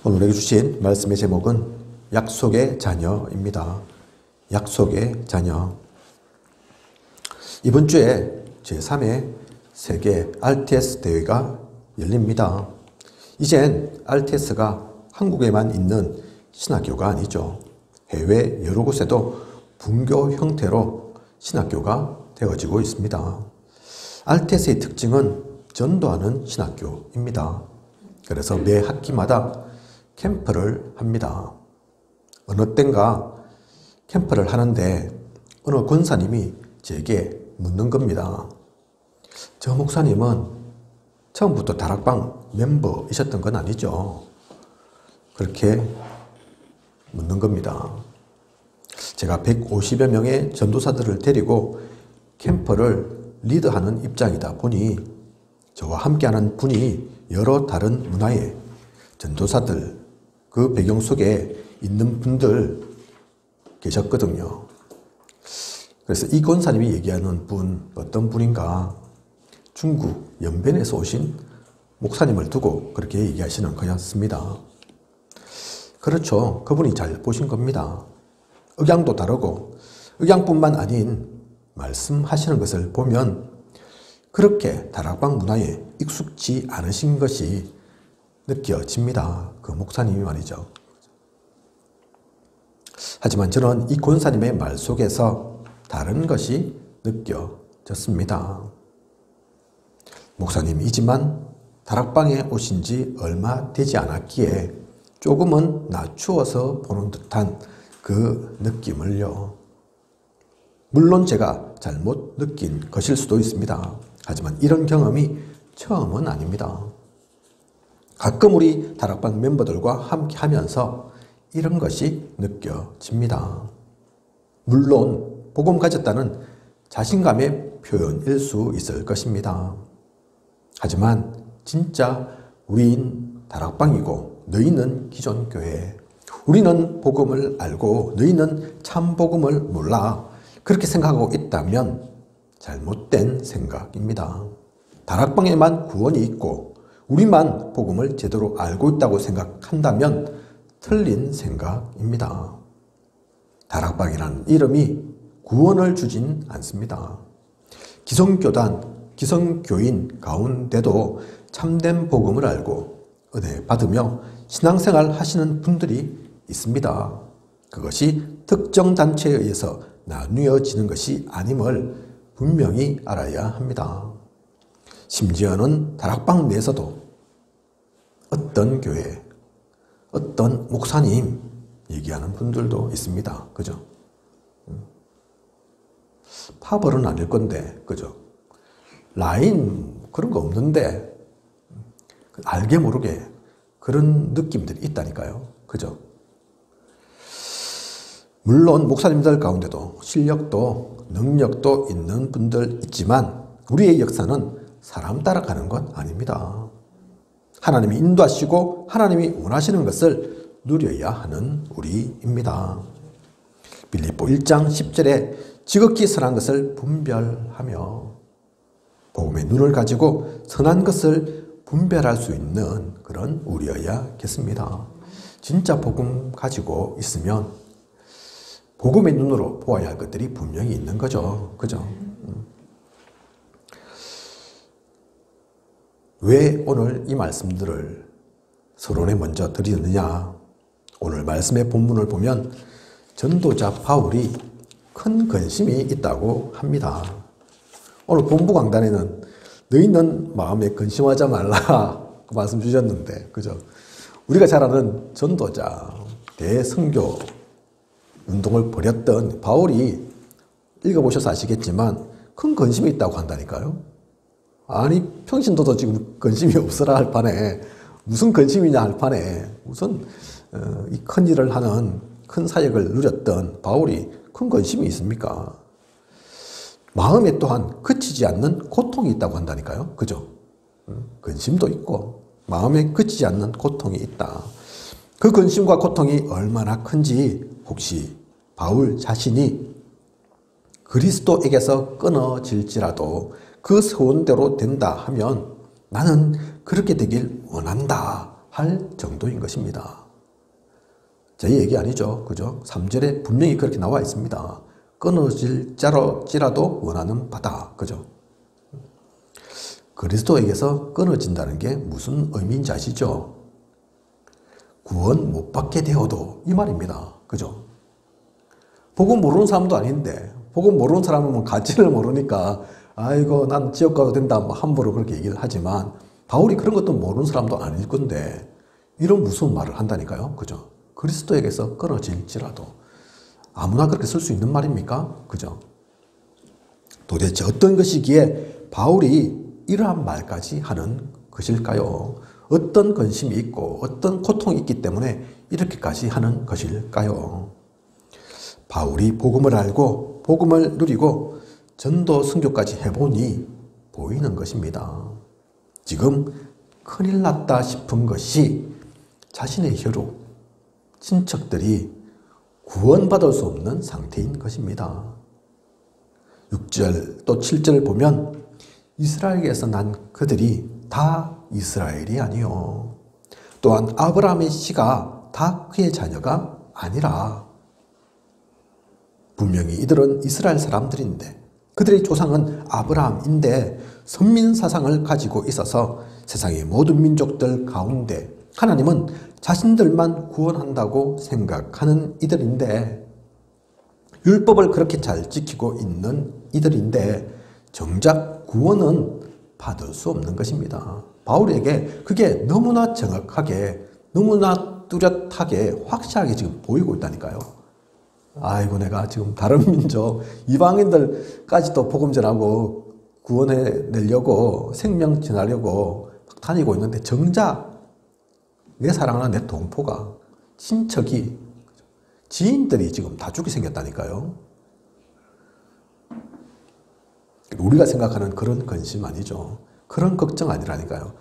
오늘에게 주신 말씀의 제목은 약속의 자녀입니다. 약속의 자녀. 이번 주에 제3회 세계 RTS 대회가 열립니다. 이젠 RTS가 한국에만 있는 신학교가 아니죠. 해외 여러 곳에도 분교 형태로 신학교가 되어지고 있습니다. RTS의 특징은 전도하는 신학교입니다. 그래서 매 학기마다 캠프를 합니다. 어느 땐가 캠프를 하는데 어느 권사님이 제게 묻는 겁니다. 저 목사님은 처음부터 다락방 멤버이셨던 건 아니죠? 그렇게 묻는 겁니다. 제가 150여 명의 전도사들을 데리고 캠프를 리드하는 입장이다 보니 저와 함께하는 분이 여러 다른 문화의 전도사들, 그 배경 속에 있는 분들 계셨거든요. 그래서 이 권사님이 얘기하는 분, 어떤 분인가? 중국 연변에서 오신 목사님을 두고 그렇게 얘기하시는 거였습니다. 그렇죠. 그분이 잘 보신 겁니다. 억양도 다르고 억양뿐만 아닌 말씀하시는 것을 보면 그렇게 다락방 문화에 익숙지 않으신 것이 느껴집니다. 그 목사님이 말이죠. 하지만 저는 이 권사님의 말 속에서 다른 것이 느껴졌습니다. 목사님이지만 다락방에 오신 지 얼마 되지 않았기에 조금은 낮추어서 보는 듯한 그 느낌을요. 물론 제가 잘못 느낀 것일 수도 있습니다. 하지만 이런 경험이 처음은 아닙니다. 가끔 우리 다락방 멤버들과 함께 하면서 이런 것이 느껴집니다. 물론 복음 가졌다는 자신감의 표현일 수 있을 것입니다. 하지만 진짜 우린 다락방이고 너희는 기존 교회, 우리는 복음을 알고 너희는 참 복음을 몰라, 그렇게 생각하고 있다면 잘못된 생각입니다. 다락방에만 구원이 있고 우리만 복음을 제대로 알고 있다고 생각한다면 틀린 생각입니다. 다락방이라는 이름이 구원을 주진 않습니다. 기성교단, 기성교인 가운데도 참된 복음을 알고 은혜 받으며 신앙생활 하시는 분들이 있습니다. 그것이 특정 단체에 의해서 나뉘어지는 것이 아님을 분명히 알아야 합니다. 심지어는 다락방 내에서도 어떤 교회, 어떤 목사님 얘기하는 분들도 있습니다. 그죠? 파벌은 아닐 건데, 그죠? 라인 그런 거 없는데 알게 모르게 그런 느낌들이 있다니까요. 그죠? 물론 목사님들 가운데도 실력도 능력도 있는 분들 있지만 우리의 역사는 사람 따라가는 건 아닙니다. 하나님이 인도하시고 하나님이 원하시는 것을 누려야 하는 우리입니다. 빌립보 1장 10절에 지극히 선한 것을 분별하며 복음의 눈을 가지고 선한 것을 분별할 수 있는 그런 우리여야겠습니다. 진짜 복음 가지고 있으면 복음의 눈으로 보아야 할 것들이 분명히 있는 거죠. 그죠? 왜 오늘 이 말씀들을 서론에 먼저 드리느냐? 오늘 말씀의 본문을 보면 전도자 바울이 큰 근심이 있다고 합니다. 오늘 본부 강단에는 너희는 마음에 근심하지 말라 그 말씀 주셨는데, 그죠? 우리가 잘 아는 전도자, 대선교 운동을 벌였던 바울이 읽어보셔서 아시겠지만 큰 근심이 있다고 한다니까요. 아니 평신도도 지금 근심이 없어라 할 판에 무슨 근심이냐 할 판에 우선 이 큰 일을 하는 큰 사역을 누렸던 바울이 큰 근심이 있습니까? 마음에 또한 그치지 않는 고통이 있다고 한다니까요. 그죠? 근심도 있고 마음에 그치지 않는 고통이 있다. 그 근심과 고통이 얼마나 큰지 혹시 바울 자신이 그리스도에게서 끊어질지라도 그 소원대로 된다 하면 나는 그렇게 되길 원한다 할 정도인 것입니다. 제 얘기 아니죠. 그죠? 3절에 분명히 그렇게 나와 있습니다. 끊어질지라도 원하는 바다. 그죠? 그리스도에게서 끊어진다는 게 무슨 의미인지 아시죠? 구원 못 받게 되어도 이 말입니다. 그죠? 복음 모르는 사람도 아닌데 복음 모르는 사람은 가치를 모르니까 아이고 난 지옥 가도 된다 뭐 함부로 그렇게 얘기를 하지만 바울이 그런 것도 모르는 사람도 아닐 건데 이런 무서운 말을 한다니까요. 그죠? 그리스도에게서 끊어질지라도 아무나 그렇게 쓸 수 있는 말입니까? 그죠? 도대체 어떤 것이기에 바울이 이러한 말까지 하는 것일까요? 어떤 근심이 있고 어떤 고통이 있기 때문에 이렇게까지 하는 것일까요? 바울이 복음을 알고 복음을 누리고 전도 선교까지 해보니 보이는 것입니다. 지금 큰일 났다 싶은 것이 자신의 혈육, 친척들이 구원받을 수 없는 상태인 것입니다. 6절 또 7절을 보면 이스라엘에서 난 그들이 다 이스라엘이 아니요. 또한 아브라함의 씨가 다 그의 자녀가 아니라 분명히 이들은 이스라엘 사람들인데 그들의 조상은 아브라함인데 선민 사상을 가지고 있어서 세상의 모든 민족들 가운데 하나님은 자신들만 구원한다고 생각하는 이들인데 율법을 그렇게 잘 지키고 있는 이들인데 정작 구원은 받을 수 없는 것입니다. 바울에게 그게 너무나 정확하게 너무나 뚜렷하게 확실하게 지금 보이고 있다니까요. 아이고 내가 지금 다른 민족 이방인들까지도 복음 전하고 구원해 내려고 생명 전하려고 다니고 있는데 정작 내 사랑하는 내 동포가 친척이 지인들이 지금 다 죽게 생겼다니까요. 우리가 생각하는 그런 근심 아니죠. 그런 걱정 아니라니까요.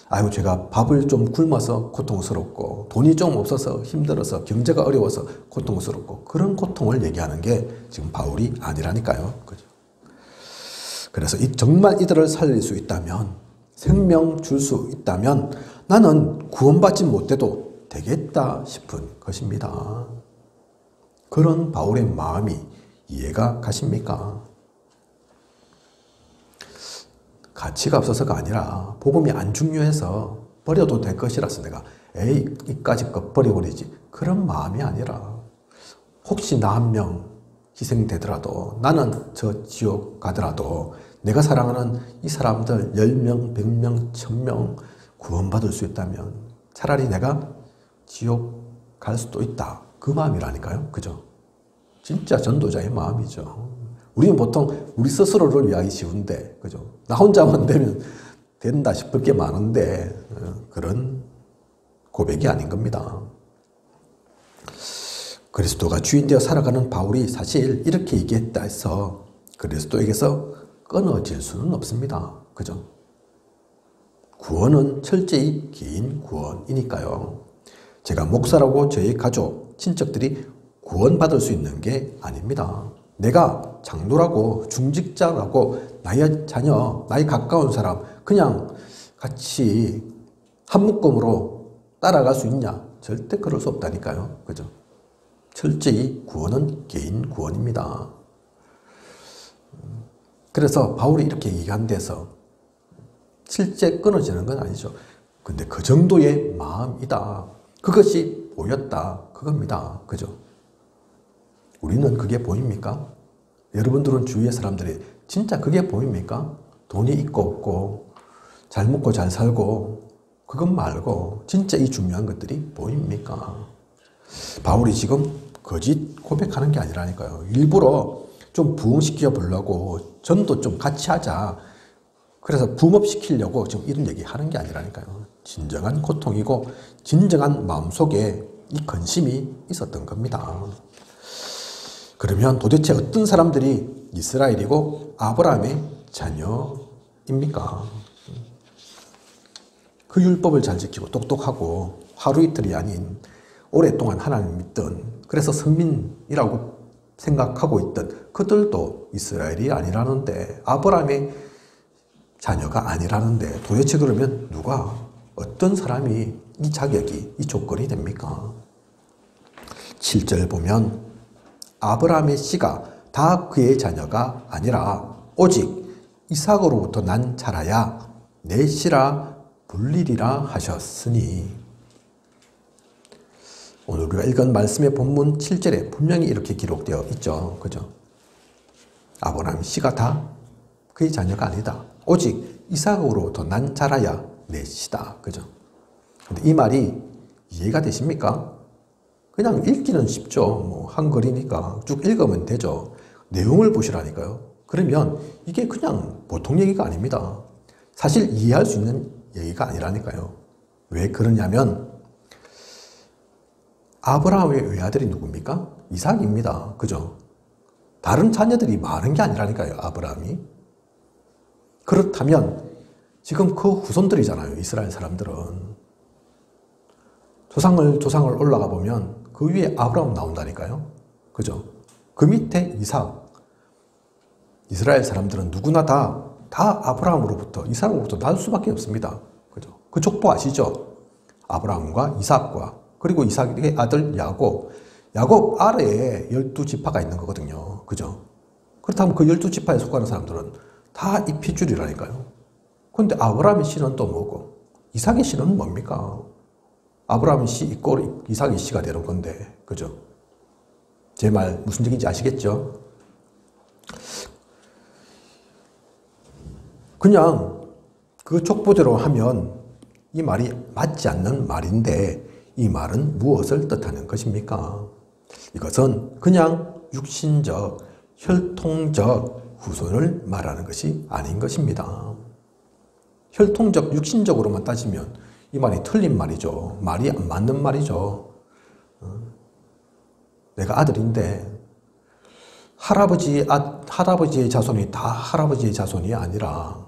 아이고 제가 밥을 좀 굶어서 고통스럽고 돈이 좀 없어서 힘들어서 경제가 어려워서 고통스럽고 그런 고통을 얘기하는 게 지금 바울이 아니라니까요. 그죠? 그래서 정말 이들을 살릴 수 있다면 생명 줄 수 있다면 나는 구원받지 못해도 되겠다 싶은 것입니다. 그런 바울의 마음이 이해가 가십니까? 가치가 없어서가 아니라 복음이 안 중요해서 버려도 될 것이라서 내가 에이 이까짓 것 버려버리지 그런 마음이 아니라 혹시 나 한 명 희생되더라도 나는 저 지옥 가더라도 내가 사랑하는 이 사람들 10명, 100명, 1000명 구원받을 수 있다면 차라리 내가 지옥 갈 수도 있다. 그 마음이라니까요. 그죠? 진짜 전도자의 마음이죠. 우리는 보통 우리 스스로를 위하기 쉬운데, 그죠? 나 혼자만 되면 된다 싶을 게 많은데, 그런 고백이 아닌 겁니다. 그리스도가 주인 되어 살아가는 바울이 사실 이렇게 얘기했다 해서 그리스도에게서 끊어질 수는 없습니다. 그죠? 구원은 철저히 개인 구원이니까요. 제가 목사라고 저희 가족, 친척들이 구원받을 수 있는 게 아닙니다. 내가 장로라고 중직자라고 나의 자녀, 나의 가까운 사람 그냥 같이 한 묶음으로 따라갈 수 있냐? 절대 그럴 수 없다니까요. 그죠? 철저히 구원은 개인 구원입니다. 그래서 바울이 이렇게 얘기한 데서 실제 끊어지는 건 아니죠. 근데 그 정도의 마음이다. 그것이 보였다. 그겁니다. 그죠? 우리는 그게 보입니까? 여러분들은 주위의 사람들이 진짜 그게 보입니까? 돈이 있고 없고 잘 먹고 잘 살고 그것 말고 진짜 이 중요한 것들이 보입니까? 바울이 지금 거짓 고백하는 게 아니라니까요. 일부러 좀 부흥시켜 보려고 전도 좀 같이 하자. 그래서 붐업시키려고 지금 이런 얘기 하는 게 아니라니까요. 진정한 고통이고 진정한 마음속에 이 근심이 있었던 겁니다. 그러면 도대체 어떤 사람들이 이스라엘이고 아브라함의 자녀입니까? 그 율법을 잘 지키고 똑똑하고 하루 이틀이 아닌 오랫동안 하나님 믿던 그래서 선민이라고 생각하고 있던 그들도 이스라엘이 아니라는데 아브라함의 자녀가 아니라는데 도대체 그러면 누가 어떤 사람이 이 자격이, 이 조건이 됩니까? 7절 보면 아브라함의 씨가 다 그의 자녀가 아니라 오직 이삭으로부터 난 자라야 내 씨라 불리리라 하셨으니, 오늘 우리가 읽은 말씀의 본문 7절에 분명히 이렇게 기록되어 있죠. 그죠? 아브라함의 씨가 다 그의 자녀가 아니다. 오직 이삭으로부터 난 자라야 내 씨다. 그죠? 근데 이 말이 이해가 되십니까? 그냥 읽기는 쉽죠. 뭐 한글이니까 쭉 읽으면 되죠. 내용을 보시라니까요. 그러면 이게 그냥 보통 얘기가 아닙니다. 사실 이해할 수 있는 얘기가 아니라니까요. 왜 그러냐면 아브라함의 외아들이 누굽니까? 이삭입니다. 그죠? 다른 자녀들이 많은 게 아니라니까요. 아브라함이. 그렇다면 지금 그 후손들이잖아요. 이스라엘 사람들은. 조상을 올라가 보면 그 위에 아브라함 나온다니까요. 그죠? 그 밑에 이삭. 이스라엘 사람들은 누구나 다 아브라함으로부터, 이삭으로부터 날 수밖에 없습니다. 그죠? 그 족보 아시죠? 아브라함과 이삭과, 그리고 이삭의 아들 야곱 아래에 12지파가 있는 거거든요. 그죠? 그렇다면 그 12지파에 속하는 사람들은 다 이 핏줄이라니까요. 그런데 아브라함의 씨는 또 뭐고, 이삭의 씨는 뭡니까? 아브라함의 씨 있고 이삭의 씨가 되는 건데, 그죠? 제 말 무슨 얘기인지 아시겠죠? 그냥 그 족보대로 하면 이 말이 맞지 않는 말인데, 이 말은 무엇을 뜻하는 것입니까? 이것은 그냥 육신적, 혈통적 후손을 말하는 것이 아닌 것입니다. 혈통적, 육신적으로만 따지면 이 말이 틀린 말이죠. 말이 안 맞는 말이죠. 내가 아들인데 할아버지의 자손이 다 할아버지의 자손이 아니라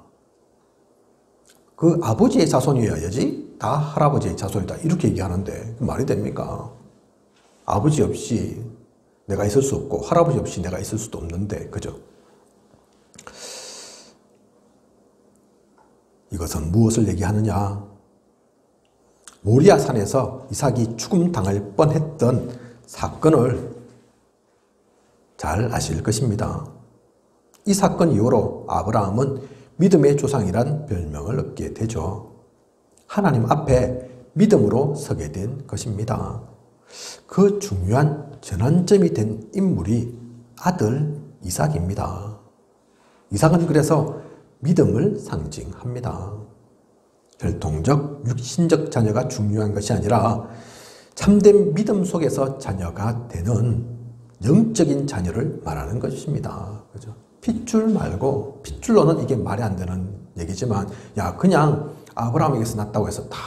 그 아버지의 자손이어야지 다 할아버지의 자손이다. 이렇게 얘기하는데 말이 됩니까? 아버지 없이 내가 있을 수 없고 할아버지 없이 내가 있을 수도 없는데, 그죠? 이것은 무엇을 얘기하느냐? 모리아 산에서 이삭이 죽음당할 뻔했던 사건을 잘 아실 것입니다. 이 사건 이후로 아브라함은 믿음의 조상이란 별명을 얻게 되죠. 하나님 앞에 믿음으로 서게 된 것입니다. 그 중요한 전환점이 된 인물이 아들 이삭입니다. 이삭은 그래서 믿음을 상징합니다. 혈통적, 육신적 자녀가 중요한 것이 아니라 참된 믿음 속에서 자녀가 되는 영적인 자녀를 말하는 것입니다. 그죠? 핏줄 말고, 핏줄로는 이게 말이 안 되는 얘기지만, 야, 그냥 아브라함에게서 났다고 해서 다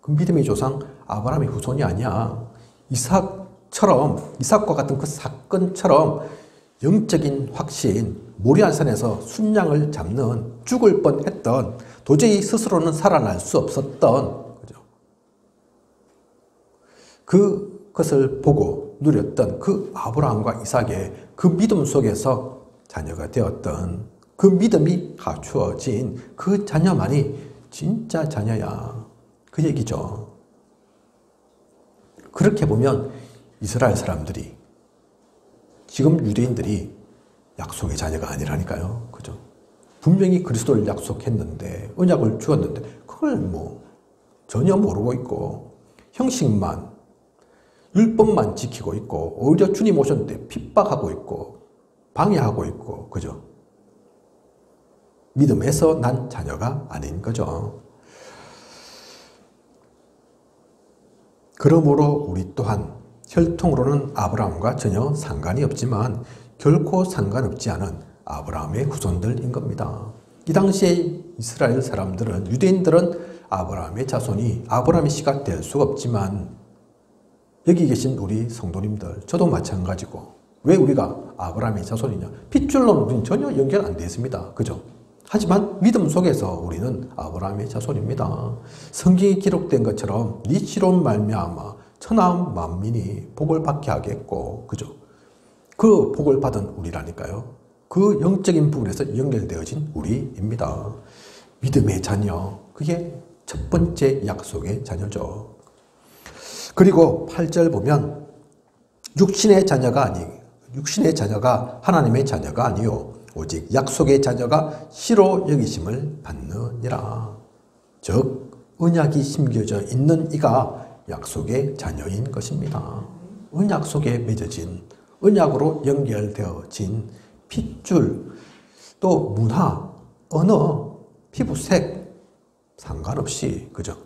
그 믿음의 조상 아브라함의 후손이 아니야. 이삭과 같은 그 사건처럼 영적인 확신, 모리아산에서 순양을 잡는, 죽을 뻔했던, 도저히 스스로는 살아날 수 없었던, 그죠? 그것을 보고 누렸던 그 아브라함과 이삭의 그 믿음 속에서 자녀가 되었던, 그 믿음이 갖추어진 그 자녀만이 진짜 자녀야. 그 얘기죠. 그렇게 보면 이스라엘 사람들이, 지금 유대인들이 약속의 자녀가 아니라니까요. 그죠? 분명히 그리스도를 약속했는데, 언약을 주었는데, 그걸 뭐 전혀 모르고 있고, 형식만, 율법만 지키고 있고, 오히려 주님 오셨는데 핍박하고 있고, 방해하고 있고, 그죠? 믿음에서 난 자녀가 아닌 거죠. 그러므로 우리 또한 혈통으로는 아브라함과 전혀 상관이 없지만 결코 상관없지 않은 아브라함의 후손들인 겁니다. 이 당시에 이스라엘 사람들은, 유대인들은 아브라함의 자손이, 아브라함의 씨가 될 수가 없지만, 여기 계신 우리 성도님들, 저도 마찬가지고, 왜 우리가 아브라함의 자손이냐? 핏줄로는 우리는 전혀 연결 안 되어 있습니다. 그죠? 하지만 믿음 속에서 우리는 아브라함의 자손입니다. 성경에 기록된 것처럼 네 씨로 말미암아 천하 만민이 복을 받게 하겠고, 그죠? 그 복을 받은 우리라니까요. 그 영적인 부분에서 연결되어진 우리입니다. 믿음의 자녀, 그게 첫 번째 약속의 자녀죠. 그리고 8절 보면 육신의 자녀가 하나님의 자녀가 아니요 오직 약속의 자녀가 씨로 여기심을 받느니라. 즉 언약이 심겨져 있는 이가 약속의 자녀인 것입니다. 언약 속에 맺어진, 언약으로 연결되어진 핏줄, 또 문화, 언어, 피부색 상관없이, 그죠?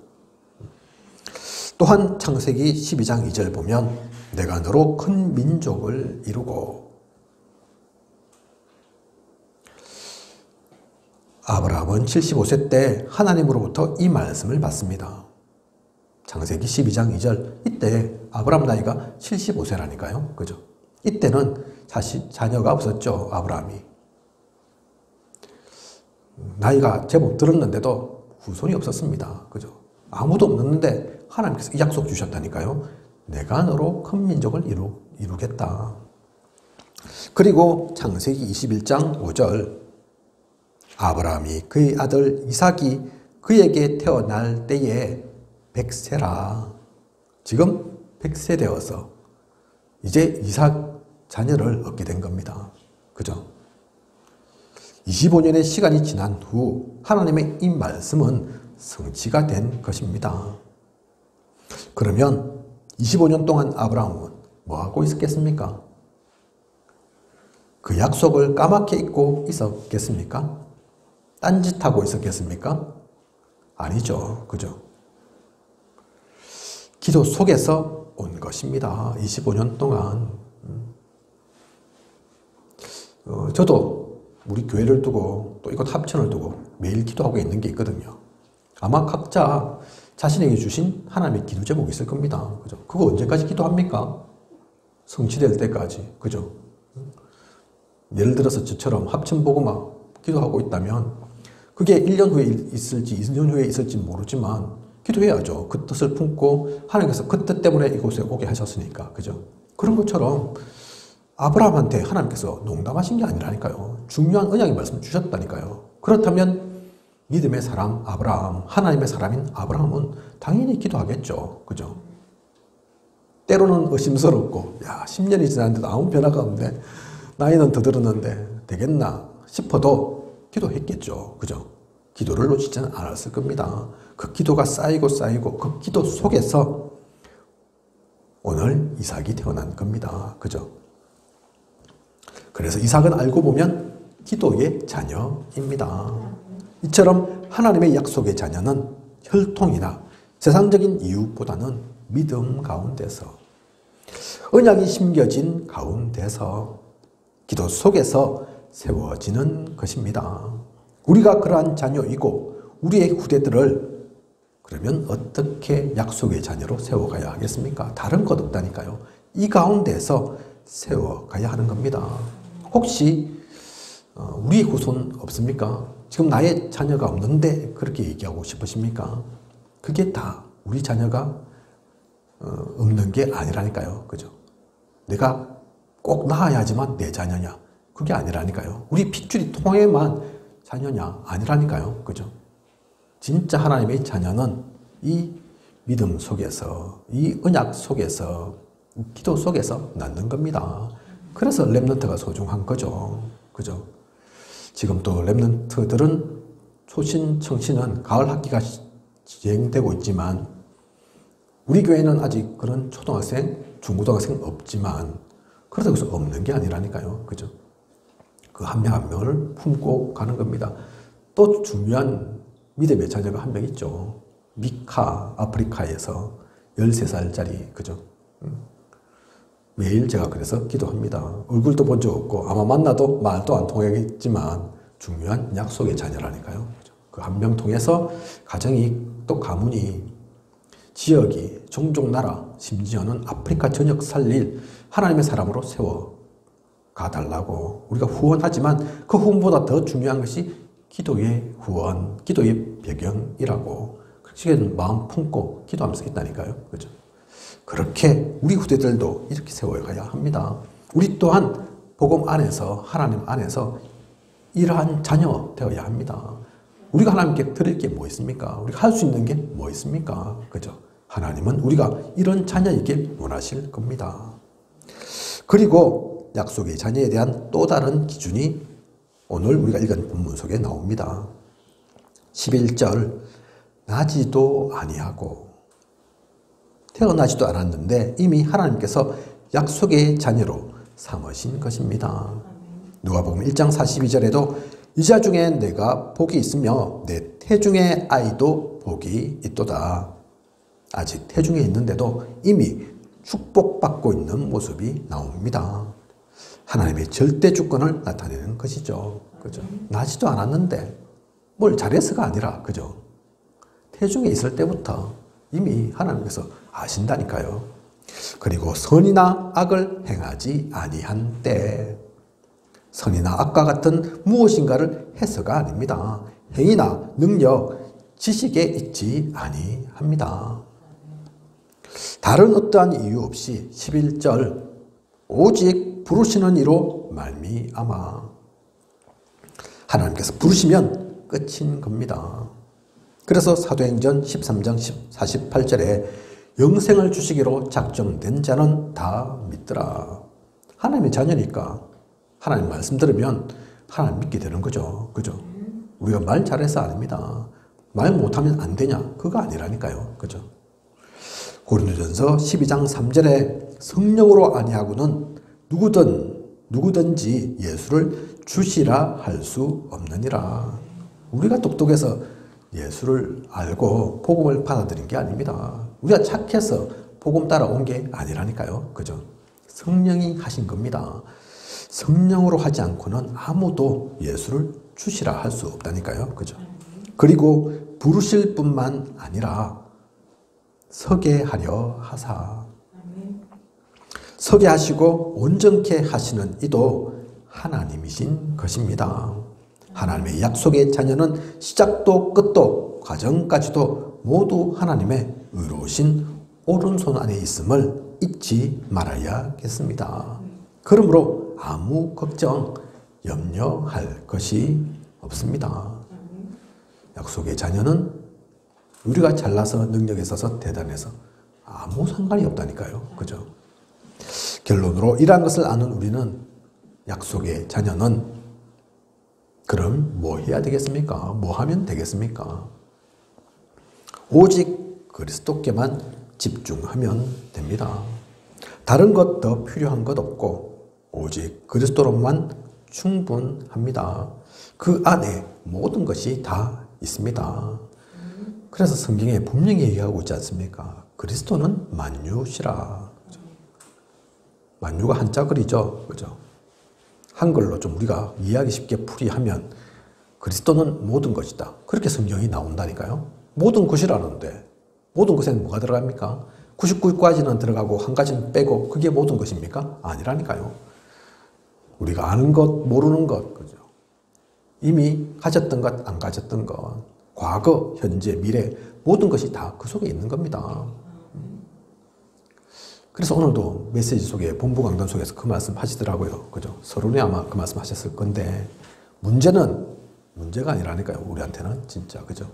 또한 창세기 12장 2절 보면 내가 너로 큰 민족을 이루고, 아브라함은 75세 때 하나님으로부터 이 말씀을 받습니다. 창세기 12장 2절, 이때 아브라함 나이가 75세라니까요. 그죠? 이때는 사실 자녀가 없었죠. 아브라함이. 나이가 제법 들었는데도 후손이 없었습니다. 그죠? 아무도 없는데 하나님께서 이 약속 주셨다니까요. 내가 너로 큰 민족을 이루겠다. 그리고 창세기 21장 5절, 아브라함이 그의 아들 이삭이 그에게 태어날 때에 100세라. 지금 100세 되어서 이제 이삭 자녀를 얻게 된 겁니다. 그죠? 25년의 시간이 지난 후 하나님의 이 말씀은 성취가 된 것입니다. 그러면 25년 동안 아브라함은 뭐하고 있었겠습니까? 그 약속을 까맣게 잊고 있었겠습니까? 딴짓하고 있었겠습니까? 아니죠. 그죠? 기도 속에서 온 것입니다. 25년 동안. 저도 우리 교회를 두고 또 이곳 합천을 두고 매일 기도하고 있는 게 있거든요. 아마 각자 자신에게 주신 하나님의 기도 제목이 있을 겁니다. 그죠? 그거 언제까지 기도합니까? 성취될 때까지. 그죠? 예를 들어서 저처럼 합천보고만 기도하고 있다면 그게 1년 후에 있을지 2년 후에 있을지 모르지만 기도해야죠. 그 뜻을 품고 하나님께서 그 뜻 때문에 이곳에 오게 하셨으니까. 그죠? 그런 것처럼 아브라함한테 하나님께서 농담하신 게 아니라니까요. 중요한 언약의 말씀을 주셨다니까요. 그렇다면 믿음의 사람 아브라함, 하나님의 사람인 아브라함은 당연히 기도하겠죠. 그죠? 때로는 의심스럽고, 야, 10년이 지났는데도 아무 변화가 없네. 나이는 더 들었는데 되겠나 싶어도 기도했겠죠. 그죠? 기도를 놓치지는 않았을 겁니다. 그 기도가 쌓이고 그 기도 속에서 오늘 이삭이 태어난 겁니다. 그죠? 그래서 이삭은 알고 보면 기도의 자녀입니다. 이처럼 하나님의 약속의 자녀는 혈통이나 세상적인 이유보다는 믿음 가운데서, 언약이 심겨진 가운데서, 기도 속에서 세워지는 것입니다. 우리가 그러한 자녀이고 우리의 후대들을 그러면 어떻게 약속의 자녀로 세워가야 하겠습니까? 다른 것 없다니까요. 이 가운데서 세워가야 하는 겁니다. 혹시 우리 후손 없습니까? 지금 나의 자녀가 없는데 그렇게 얘기하고 싶으십니까? 그게 다 우리 자녀가 없는 게 아니라니까요. 그죠? 내가 꼭 낳아야지만 내 자녀냐? 그게 아니라니까요. 우리 핏줄이 통해만 자녀냐? 아니라니까요. 그죠? 진짜 하나님의 자녀는 이 믿음 속에서, 이 언약 속에서, 기도 속에서 낳는 겁니다. 그래서 렘넌트가 소중한 거죠. 그죠? 지금 또 렘넌트들은 초신, 청신은 가을 학기가 진행되고 있지만 우리 교회는 아직 그런 초등학생, 중고등학생 없지만 그렇다고 해서 없는 게 아니라니까요. 그죠? 그 한 명 한 명을 품고 가는 겁니다. 또 중요한 믿음의 자녀가 한 명 있죠. 미카, 아프리카에서 13살짜리, 그죠? 매일 제가 그래서 기도합니다. 얼굴도 본 적 없고 아마 만나도 말도 안 통하겠지만 중요한 약속의 자녀라니까요. 그 한 명 통해서 가정이 또 가문이 지역이 종족 나라 심지어는 아프리카 전역 살릴 하나님의 사람으로 세워 가달라고 우리가 후원하지만 그 후원보다 더 중요한 것이 기도의 후원, 기도의 배경이라고 그렇게 마음 품고 기도하면서 있다니까요. 그죠? 그렇게 우리 후대들도 이렇게 세워가야 합니다. 우리 또한 복음 안에서, 하나님 안에서 이러한 자녀 되어야 합니다. 우리가 하나님께 드릴 게 뭐 있습니까? 우리가 할 수 있는 게 뭐 있습니까? 그죠? 하나님은 우리가 이런 자녀이길 원하실 겁니다. 그리고 약속의 자녀에 대한 또 다른 기준이 오늘 우리가 읽은 본문 속에 나옵니다. 11절 나지도 아니하고 태어나지도 않았는데 이미 하나님께서 약속의 자녀로 삼으신 것입니다. 누가복음 1장 42절에도 이자 중에 내가 복이 있으며 내 태중의 아이도 복이 있도다. 아직 태중에 있는데도 이미 축복받고 있는 모습이 나옵니다. 하나님의 절대 주권을 나타내는 것이죠. 그죠? 나지도 않았는데 뭘 잘해서가 아니라 그죠? 태중에 있을 때부터 이미 하나님께서 아신다니까요. 그리고 선이나 악을 행하지 아니한 때, 선이나 악과 같은 무엇인가를 해서가 아닙니다. 행위나 능력, 지식에 있지 아니합니다. 다른 어떠한 이유 없이 11절 오직 부르시는 이로 말미암아 하나님께서 부르시면 끝인 겁니다. 그래서 사도행전 13장 48절에 영생을 주시기로 작정된 자는 다 믿더라. 하나님의 자녀니까 하나님 말씀 들으면 하나님 믿게 되는 거죠. 그죠? 우리가 말 잘해서 아닙니다. 말 못하면 안 되냐? 그거 아니라니까요. 그죠? 고린도전서 12장 3절에 성령으로 아니하고는 누구든지 예수를 주시라 할 수 없느니라. 우리가 똑똑해서 예수를 알고 복음을 받아들인 게 아닙니다. 우리가 착해서 복음 따라온 게 아니라니까요. 그죠? 성령이 하신 겁니다. 성령으로 하지 않고는 아무도 예수를 주시라 할 수 없다니까요. 그죠? 그리고 부르실 뿐만 아니라 서게 하려 하사. 서게 하시고 온전케 하시는 이도 하나님이신 것입니다. 하나님의 약속의 자녀는 시작도 끝도 과정까지도 모두 하나님의 의로우신 오른손 안에 있음을 잊지 말아야겠습니다. 그러므로 아무 걱정, 염려할 것이 없습니다. 약속의 자녀는 우리가 잘나서 능력에 있어서 대단해서 아무 상관이 없다니까요. 그죠? 결론으로 이러한 것을 아는 우리는 약속의 자녀는 그럼 뭐 해야 되겠습니까? 뭐 하면 되겠습니까? 오직 그리스도께만 집중하면 됩니다. 다른 것 더 필요한 것 없고 오직 그리스도로만 충분합니다. 그 안에 모든 것이 다 있습니다. 그래서 성경에 분명히 얘기하고 있지 않습니까? 그리스도는 만유시라. 만유가 한자글이죠. 그죠? 한글로 좀 우리가 이해하기 쉽게 풀이하면 그리스도는 모든 것이다. 그렇게 성경이 나온다니까요. 모든 것이라는데 모든 것에는 뭐가 들어갑니까? 99가지는 들어가고 한 가지는 빼고 그게 모든 것입니까? 아니라니까요. 우리가 아는 것, 모르는 것, 그죠? 이미 가졌던 것, 안 가졌던 것, 과거, 현재, 미래 모든 것이 다 그 속에 있는 겁니다. 그래서 오늘도 메시지 속에 본부 강단 속에서 그 말씀 하시더라고요. 그죠? 서론에 아마 그 말씀 하셨을 건데 문제가 아니라니까요. 우리한테는 진짜. 그죠?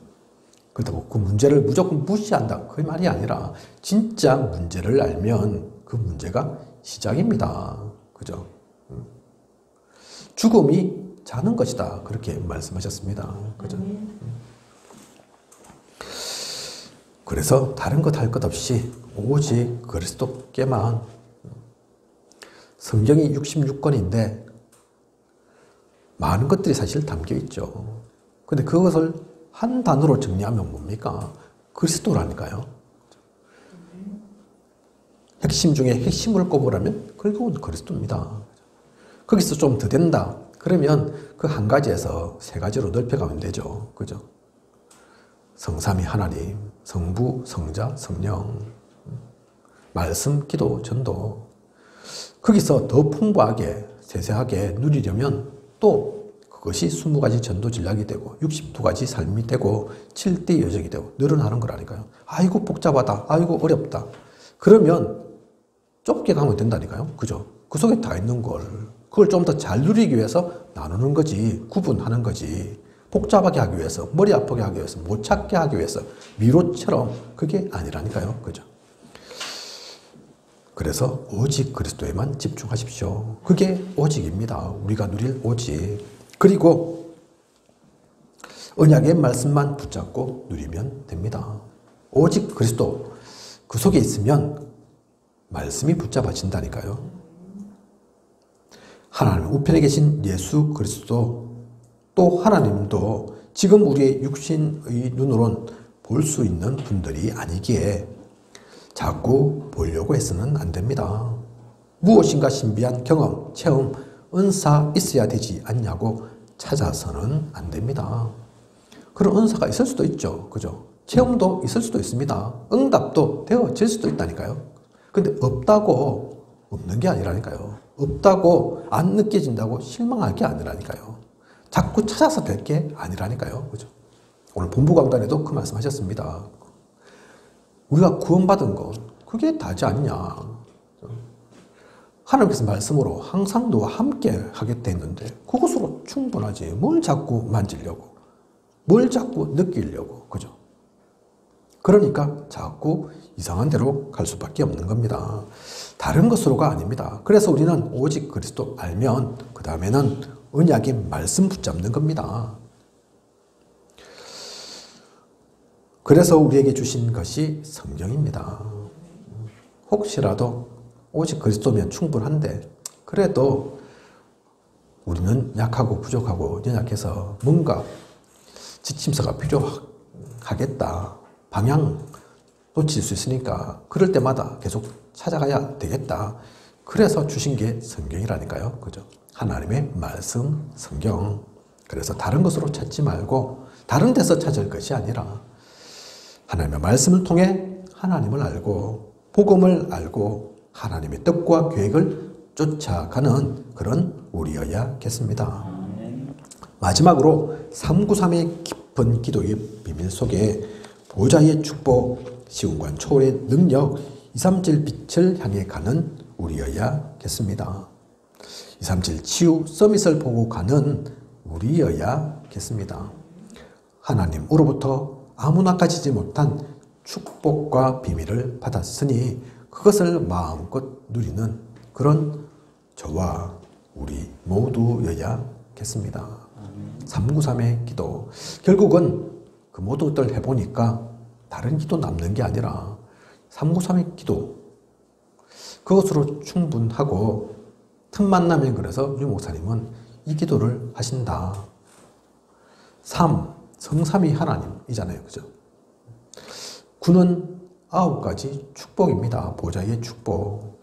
그렇다고 그 문제를 무조건 무시한다. 그 말이 아니라 진짜 문제를 알면 그 문제가 시작입니다. 그죠? 죽음이 자는 것이다. 그렇게 말씀하셨습니다. 그죠? 그래서 다른 것 할 것 없이 오직 그리스도께만. 성경이 66권인데 많은 것들이 사실 담겨 있죠. 근데 그것을 한 단어로 정리하면 뭡니까? 그리스도라니까요. 핵심 중에 핵심을 꼽으라면 결국은 그리스도입니다. 거기서 좀 더 된다. 그러면 그 한 가지에서 세 가지로 넓혀가면 되죠. 그죠? 성삼위 하나님, 성부, 성자, 성령, 말씀, 기도, 전도. 거기서 더 풍부하게, 세세하게 누리려면 또 그것이 20가지 전도 진략이 되고 62가지 삶이 되고 7대 여정이 되고 늘어나는 거라니까요. 아이고 복잡하다. 아이고 어렵다. 그러면 좁게 가면 된다니까요. 그죠? 그 속에 다 있는 걸. 그걸 좀 더 잘 누리기 위해서 나누는 거지. 구분하는 거지. 복잡하게 하기 위해서, 머리 아프게 하기 위해서, 못 찾게 하기 위해서, 미로처럼 그게 아니라니까요. 그죠? 그래서 오직 그리스도에만 집중하십시오. 그게 오직입니다. 우리가 누릴 오직. 그리고 언약의 말씀만 붙잡고 누리면 됩니다. 오직 그리스도, 그 속에 있으면 말씀이 붙잡아진다니까요. 하나님 우편에 계신 예수 그리스도, 또 하나님도 지금 우리의 육신의 눈으로는 볼 수 있는 분들이 아니기에 자꾸 보려고 해서는 안 됩니다. 무엇인가 신비한 경험, 체험, 은사 있어야 되지 않냐고 찾아서는 안 됩니다. 그런 은사가 있을 수도 있죠. 그죠? 체험도 있을 수도 있습니다. 응답도 되어질 수도 있다니까요. 근데 없다고 없는 게 아니라니까요. 없다고 안 느껴진다고 실망할 게 아니라니까요. 자꾸 찾아서 될 게 아니라니까요. 그죠? 오늘 본부 강단에도 그 말씀 하셨습니다. 우리가 구원받은 것, 그게 다지 않냐. 하나님께서 말씀으로 항상 너와 함께 하겠다 했는데 그것으로 충분하지. 뭘 자꾸 만지려고. 뭘 자꾸 느끼려고. 그죠? 그러니까 자꾸 이상한 데로 갈 수밖에 없는 겁니다. 다른 것으로가 아닙니다. 그래서 우리는 오직 그리스도 알면 그 다음에는 언약의 말씀 붙잡는 겁니다. 그래서 우리에게 주신 것이 성경입니다. 혹시라도 오직 그리스도면 충분한데 그래도 우리는 약하고 부족하고 연약해서 뭔가 지침서가 필요하겠다. 방향 놓칠 수 있으니까 그럴 때마다 계속 찾아가야 되겠다. 그래서 주신 게 성경이라니까요. 그죠? 하나님의 말씀, 성경. 그래서 다른 것으로 찾지 말고 다른 데서 찾을 것이 아니라 하나님의 말씀을 통해 하나님을 알고 복음을 알고 하나님의 뜻과 계획을 쫓아가는 그런 우리여야겠습니다. 마지막으로 393의 깊은 기도의 비밀 속에 보좌의 축복, 시온관 초월의 능력, 237 빛을 향해 가는 우리여야겠습니다. 237 치유 서밋을 보고 가는 우리여야겠습니다. 하나님으로부터 아무나 가지지 못한 축복과 비밀을 받았으니 그것을 마음껏 누리는 그런 저와 우리 모두여야겠습니다. 393의 기도. 결국은 그 모든 것들 해보니까 다른 기도 남는 게 아니라 393의 기도. 그것으로 충분하고 틈만 나면 그래서 유 목사님은 이 기도를 하신다. 3. 성삼위 하나님이잖아요. 그죠? 9는 9가지 축복입니다. 보좌의 축복.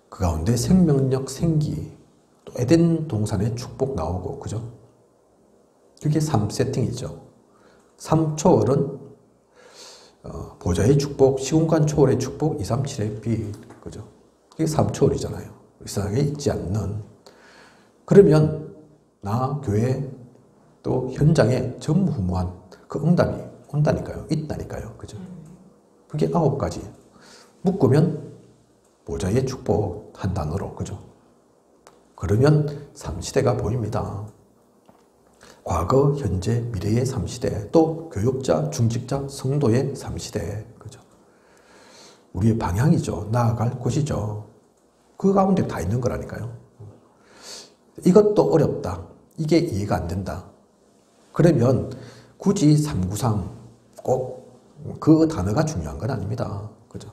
그 가운데 생명력, 생기, 또 에덴 동산의 축복 나오고, 그죠? 그게 3세팅이죠. 3초월은 보좌의 축복, 시공간 초월의 축복, 237의 빛, 그죠? 그게 3초월이잖아요. 이 세상에 있지 않는. 그러면 나 교회 또 현장에 전무후무한 그 응답이 온다니까요. 있다니까요. 그죠? 그게 9가지. 묶으면 보좌의 축복 한 단어로. 그죠? 그러면 3시대가 보입니다. 과거, 현재, 미래의 3시대, 또 교육자, 중직자, 성도의 3시대. 그죠? 우리의 방향이죠. 나아갈 곳이죠. 그 가운데 다 있는 거라니까요. 이것도 어렵다. 이게 이해가 안 된다. 그러면 굳이 393 꼭 그 단어가 중요한 건 아닙니다. 그죠?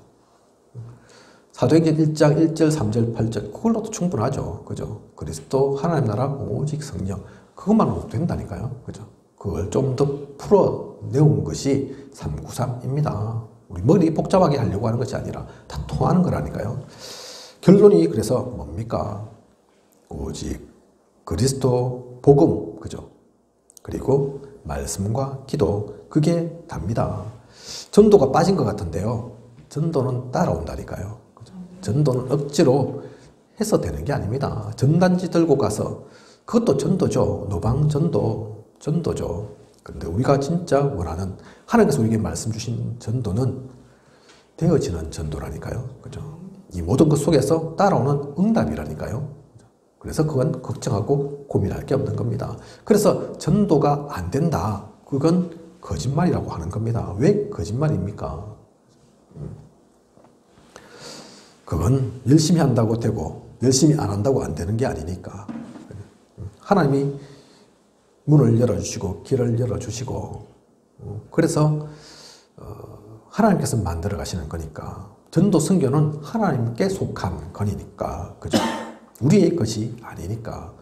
사도행전 1장 1절, 3절, 8절 그걸로도 충분하죠. 그죠? 그리스도 하나님 나라 오직 성령 그것만으로도 된다니까요. 그죠? 그걸 좀 더 풀어내온 것이 393입니다. 우리 머리 복잡하게 하려고 하는 것이 아니라 다 통하는 거라니까요. 결론이 그래서 뭡니까? 오직 그리스도 복음, 그죠? 그리고 말씀과 기도, 그게 답니다. 전도가 빠진 것 같은데요. 전도는 따라온다니까요. 그죠? 전도는 억지로 해서 되는 게 아닙니다. 전단지 들고 가서, 그것도 전도죠. 노방전도, 전도죠. 근데 우리가 진짜 원하는, 하나님께서 우리에게 말씀 주신 전도는 되어지는 전도라니까요. 그죠? 이 모든 것 속에서 따라오는 응답이라니까요. 그래서 그건 걱정하고 고민할 게 없는 겁니다. 그래서 전도가 안 된다. 그건 거짓말이라고 하는 겁니다. 왜 거짓말입니까? 그건 열심히 한다고 되고 열심히 안 한다고 안 되는 게 아니니까. 하나님이 문을 열어주시고 길을 열어주시고 그래서 하나님께서 만들어 가시는 거니까 전도 선교는 하나님께 속한 거니까 그죠? 우리의 것이 아니니까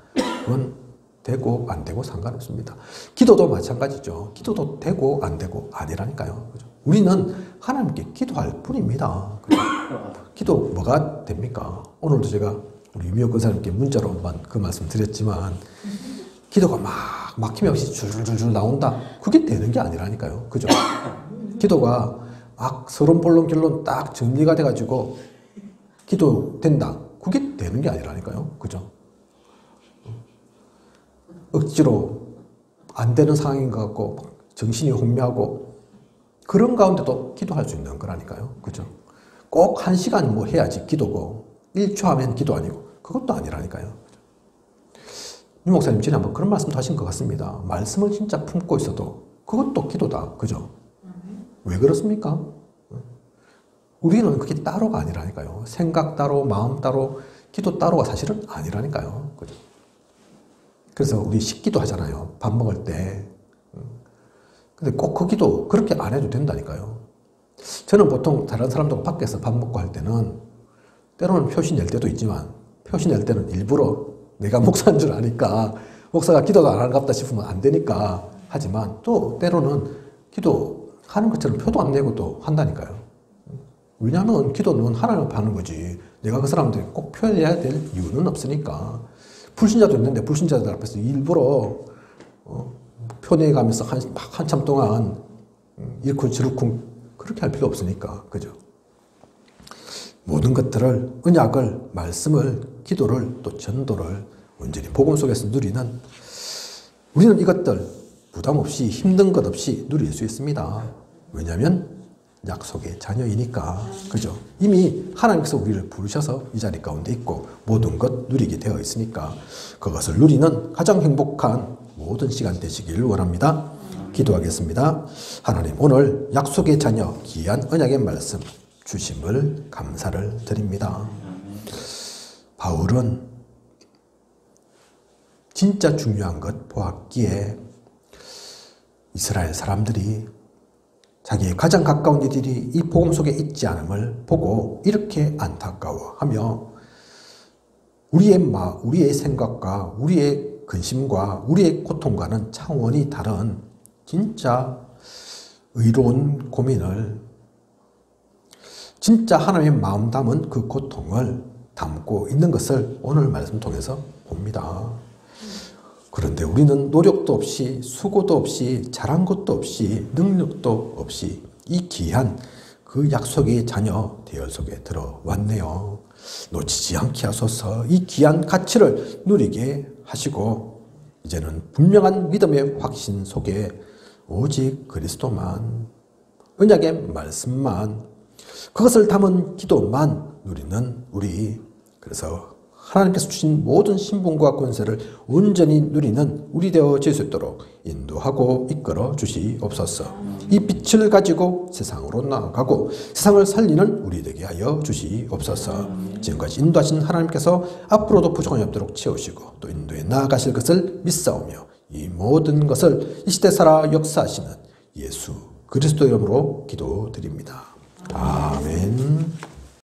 그건 되고 안 되고 상관없습니다. 기도도 마찬가지죠. 기도도 되고 안 되고 아니라니까요. 그죠? 우리는 하나님께 기도할 뿐입니다. 그죠? 기도 뭐가 됩니까? 오늘도 제가 우리 유미호 권사님께 문자로 한번 그 말씀 드렸지만 기도가 막 막힘없이 줄줄줄 나온다. 그게 되는 게 아니라니까요. 그죠? 기도가 막 서론본론 결론 딱 정리가 돼가지고 기도 된다. 그게 되는 게 아니라니까요. 그죠? 억지로 안 되는 상황인 것 같고 정신이 혼미하고 그런 가운데도 기도할 수 있는 거라니까요. 그죠? 꼭 1시간 뭐 해야지 기도고 1초 하면 기도 아니고 그것도 아니라니까요. 유 목사님 전에 한번 그런 말씀도 하신 것 같습니다. 말씀을 진짜 품고 있어도 그것도 기도다. 그죠? 왜 그렇습니까? 우리는 그게 따로가 아니라니까요. 생각 따로, 마음 따로, 기도 따로가 사실은 아니라니까요. 그죠? 그래서 우리 식기도 하잖아요. 밥 먹을 때. 근데 꼭 그 기도 그렇게 안 해도 된다니까요. 저는 보통 다른 사람들과 밖에서 밥 먹고 할 때는 때로는 표시 낼 때도 있지만 표시 낼 때는 일부러 내가 목사인 줄 아니까 목사가 기도도 안 하는갑다 싶으면 안 되니까 하지만 또 때로는 기도하는 것처럼 표도 안 내고 또 한다니까요. 왜냐하면 기도는 하나님 앞에 하는 거지 내가 그 사람들이 꼭 표해야 될 이유는 없으니까. 불신자도 있는데 불신자들 앞에서 일부러 표내가면서 한참 동안 일쿵지르쿵 그렇게 할 필요 없으니까. 그죠? 모든 것들을 언약을, 말씀을, 기도를 또 전도를 온전히 복음 속에서 누리는 우리는 이것들 부담 없이 힘든 것 없이 누릴 수 있습니다. 왜냐하면 약속의 자녀이니까. 그죠? 이미 하나님께서 우리를 부르셔서 이 자리 가운데 있고 모든 것 누리게 되어 있으니까 그것을 누리는 가장 행복한 모든 시간 되시길 원합니다. 기도하겠습니다. 하나님, 오늘 약속의 자녀 귀한 언약의 말씀 주심을 감사를 드립니다. 바울은 진짜 중요한 것 보았기에 이스라엘 사람들이 자기의 가장 가까운 이들이 이 복음 속에 있지 않음을 보고 이렇게 안타까워하며 우리의 생각과 우리의 근심과 우리의 고통과는 차원이 다른 진짜 의로운 고민을 진짜 하나님의 마음 담은 그 고통을 담고 있는 것을 오늘 말씀 통해서 봅니다. 그런데 우리는 노력도 없이 수고도 없이 잘한 것도 없이 능력도 없이 이 귀한 그 약속의 자녀 대열 속에 들어왔네요. 놓치지 않게 하소서. 이 귀한 가치를 누리게 하시고 이제는 분명한 믿음의 확신 속에 오직 그리스도만, 언약의 말씀만, 그것을 담은 기도만 누리는 우리, 그래서 하나님께서 주신 모든 신분과 권세를 온전히 누리는 우리 되어질 수 있도록 인도하고 이끌어 주시옵소서. 이 빛을 가지고 세상으로 나아가고 세상을 살리는 우리 되게 하여 주시옵소서. 지금까지 인도하신 하나님께서 앞으로도 부족함이 없도록 채우시고 또 인도에 나아가실 것을 믿사오며 이 모든 것을 이 시대 살아 역사하시는 예수 그리스도 이름으로 기도